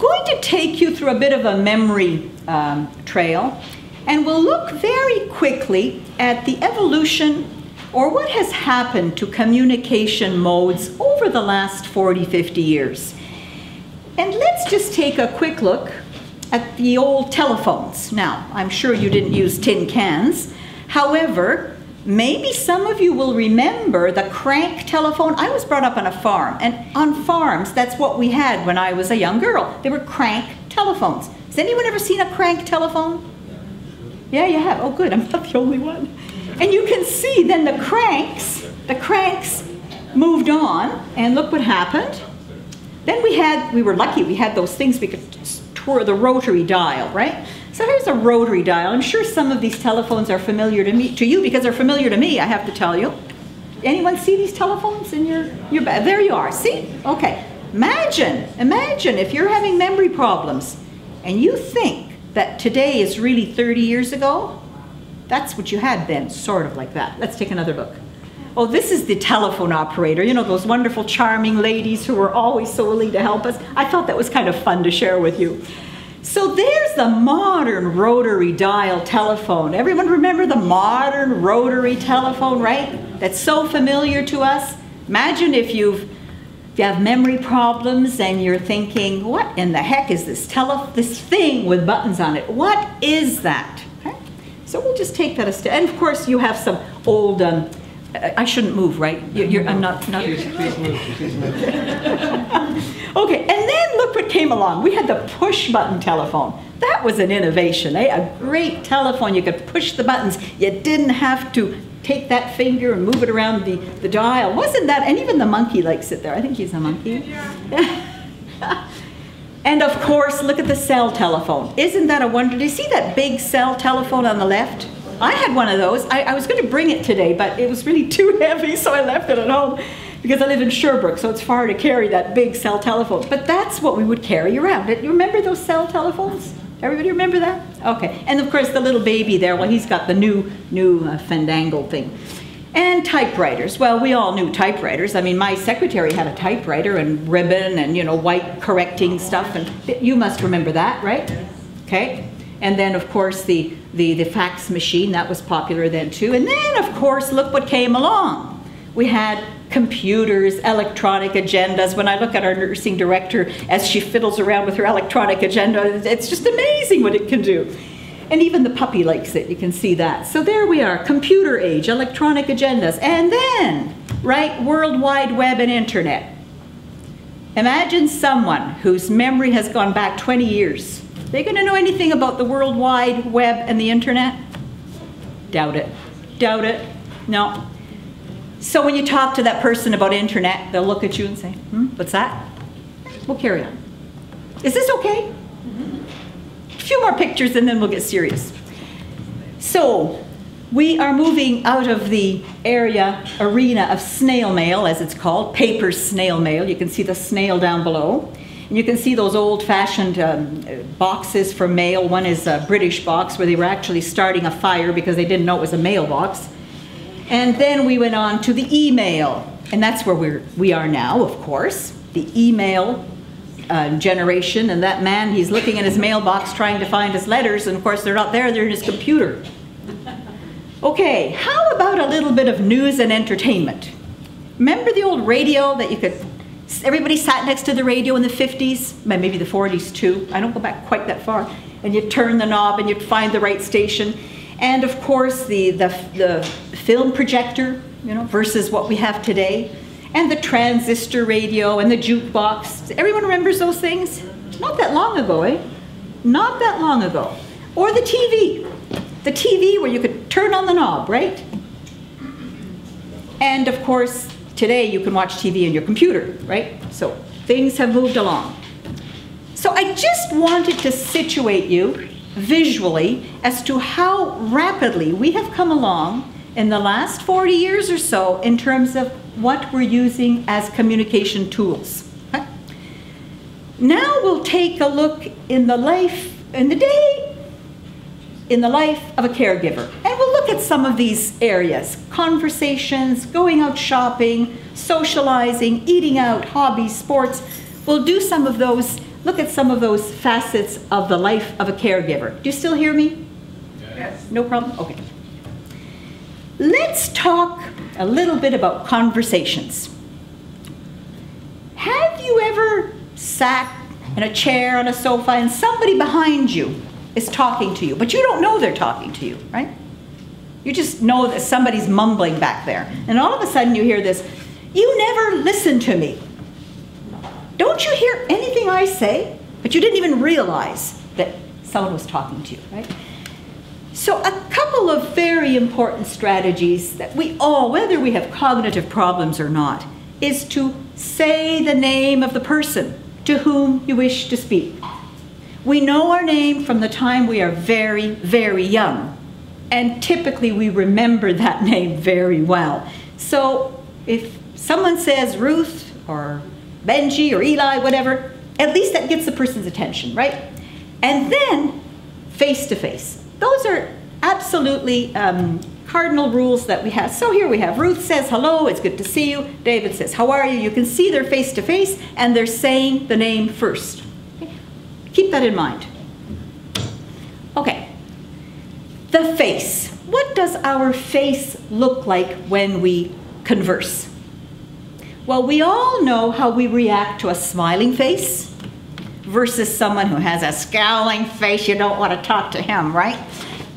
going to take you through a bit of a memory trail, and we'll look very quickly at the evolution or what has happened to communication modes over the last 40, 50 years. And let's just take a quick look at the old telephones. Now, I'm sure you didn't use tin cans. However, maybe some of you will remember the crank telephone. I was brought up on a farm, and on farms, that's what we had when I was a young girl. They were crank telephones. Has anyone ever seen a crank telephone? Yeah, you have. Oh, good. I'm not the only one. And you can see then the cranks moved on, and look what happened. Then we were lucky, we had those things we could twirl, the rotary dial, right? So here's a rotary dial. I'm sure some of these telephones are familiar to you because they're familiar to me, I have to tell you. Anyone see these telephones in your bag? There you are, see? Okay. Imagine if you're having memory problems and you think that today is really 30 years ago. That's what you had then, sort of like that. Let's take another look. Oh, this is the telephone operator. You know, those wonderful, charming ladies who were always so willing to help us. I thought that was kind of fun to share with you. So there's the modern rotary dial telephone. Everyone remember the modern rotary telephone, right? That's so familiar to us. Imagine if you have memory problems and you're thinking, what in the heck is this thing with buttons on it? What is that? Okay. So we'll just take that a step. And of course you have some old, I shouldn't move, right? I'm not. Please move. Please move. Okay, and then look what came along. We had the push-button telephone. That was an innovation, eh? A great telephone. You could push the buttons. You didn't have to take that finger and move it around the dial. Wasn't that? And even the monkey likes it there. I think he's a monkey. Yeah. And of course, look at the cell telephone. Isn't that a wonder? Do you see that big cell telephone on the left? I had one of those. I was going to bring it today, but it was really too heavy, so I left it at home because I live in Sherbrooke, so it's far to carry that big cell telephone. But that's what we would carry around. You remember those cell telephones? Everybody remember that? Okay. And of course, the little baby there, well, he's got the new fandangled thing. And typewriters. Well, we all knew typewriters. I mean, my secretary had a typewriter and ribbon and, you know, white correcting stuff. And you must remember that, right? Okay. And then, of course, the fax machine, that was popular then too. And then, of course, look what came along. We had computers, electronic agendas. When I look at our nursing director as she fiddles around with her electronic agenda, it's just amazing what it can do. And even the puppy likes it, you can see that. So there we are, computer age, electronic agendas. And then, right, World Wide Web and Internet. Imagine someone whose memory has gone back 20 years. They going to know anything about the World Wide Web and the Internet? Doubt it. Doubt it. No. So when you talk to that person about Internet, they'll look at you and say, what's that? We'll carry on. Is this okay? A few more pictures and then we'll get serious. So we are moving out of the arena of snail mail, as it's called, paper snail mail. You can see the snail down below. And you can see those old-fashioned boxes for mail. One is a British box where they were actually starting a fire because they didn't know it was a mailbox. And then we went on to the email. And that's where we are now, of course, the email generation. And that man, he's looking in his mailbox trying to find his letters. And of course, they're not there, they're in his computer. Okay, how about a little bit of news and entertainment? Remember the old radio that you could... Everybody sat next to the radio in the 50s, maybe the 40s too. I don't go back quite that far. And you'd turn the knob and you'd find the right station. And of course, the film projector, you know, versus what we have today. And the transistor radio and the jukebox. Everyone remembers those things? Not that long ago, eh? Not that long ago. Or the TV. The TV where you could turn on the knob, right? And of course, today you can watch TV on your computer, right? So things have moved along. So I just wanted to situate you visually as to how rapidly we have come along in the last 40 years or so in terms of what we're using as communication tools. Okay? Now we'll take a look in the life of a caregiver. And we'll look at some of these areas. Conversations, going out shopping, socializing, eating out, hobbies, sports. We'll do some of those look at some of those facets of the life of a caregiver. Do you still hear me? Yes. No problem? Okay. Let's talk a little bit about conversations. Have you ever sat in a chair on a sofa and somebody behind you is talking to you, but you don't know they're talking to you, right? You just know that somebody's mumbling back there. And all of a sudden you hear this, "You never listen to me. Don't you hear anything I say?" But you didn't even realize that someone was talking to you, right? So a couple of very important strategies that we all, whether we have cognitive problems or not, is to say the name of the person to whom you wish to speak. We know our name from the time we are very, very young. And typically we remember that name very well. So if someone says Ruth or Benji or Eli, whatever, at least that gets the person's attention, right? And then face to face. Those are absolutely cardinal rules that we have. So here we have Ruth says hello, it's good to see you. David says, how are you? You can see they're face to face and they're saying the name first. Okay? Keep that in mind. Okay. The face. What does our face look like when we converse? Well, we all know how we react to a smiling face versus someone who has a scowling face. You don't want to talk to him, right?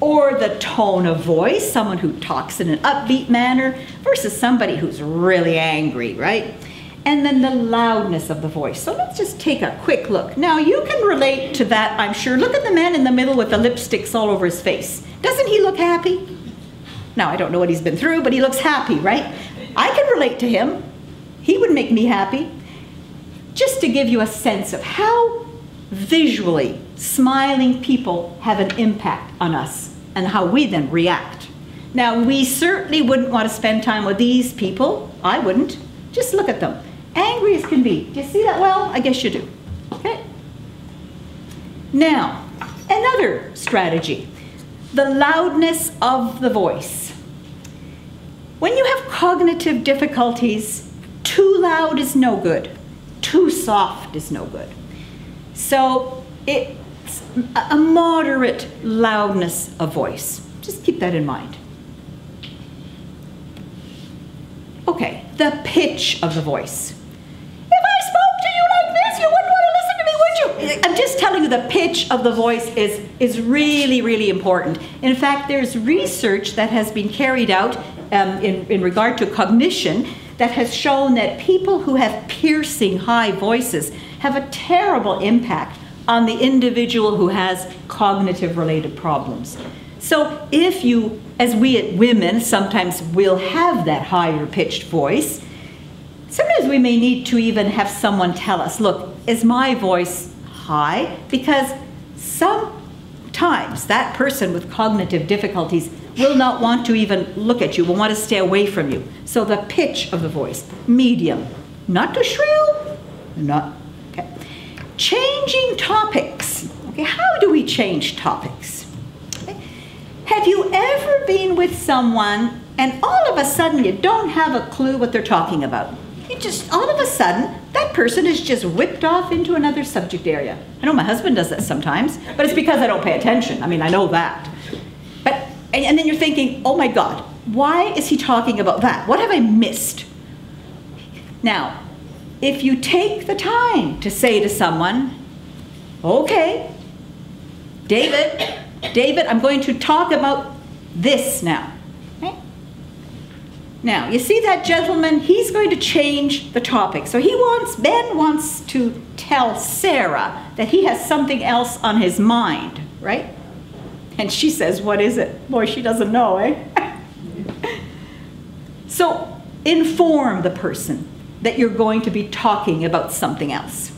Or the tone of voice, someone who talks in an upbeat manner versus somebody who's really angry, right? And then the loudness of the voice. So let's just take a quick look. Now you can relate to that, I'm sure. Look at the man in the middle with the lipsticks all over his face. Doesn't he look happy? Now I don't know what he's been through, but he looks happy, right? I can relate to him. He would make me happy. Just to give you a sense of how visually smiling people have an impact on us and how we then react. Now, we certainly wouldn't want to spend time with these people. I wouldn't. Just look at them. Angry as can be. Do you see that well? I guess you do. Okay. Now, another strategy. The loudness of the voice. When you have cognitive difficulties, too loud is no good. Too soft is no good. So it's a moderate loudness of voice. Just keep that in mind. Okay, the pitch of the voice. If I spoke to you like this, you wouldn't want to listen to me, would you? I'm just telling you the pitch of the voice is really, really important. In fact, there's research that has been carried out in regard to cognition that has shown that people who have piercing high voices have a terrible impact on the individual who has cognitive related problems. So if you, as we women sometimes will have that higher pitched voice, sometimes we may need to even have someone tell us, look, is my voice high? Because sometimes that person with cognitive difficulties will not want to even look at you, will want to stay away from you. So the pitch of the voice, medium, not too shrill, not, okay. Changing topics. Okay, how do we change topics? Okay. Have you ever been with someone and all of a sudden you don't have a clue what they're talking about? You just, all of a sudden, that person is just whipped off into another subject area. I know my husband does that sometimes, but it's because I don't pay attention. I mean, I know that. But, and then you're thinking, oh my God, why is he talking about that? What have I missed? Now, if you take the time to say to someone, okay, David, I'm going to talk about this now. Okay? Now, you see that gentleman? He's going to change the topic. So Ben wants to tell Sarah that he has something else on his mind, right? And she says, what is it? Boy, she doesn't know, eh? So inform the person that you're going to be talking about something else.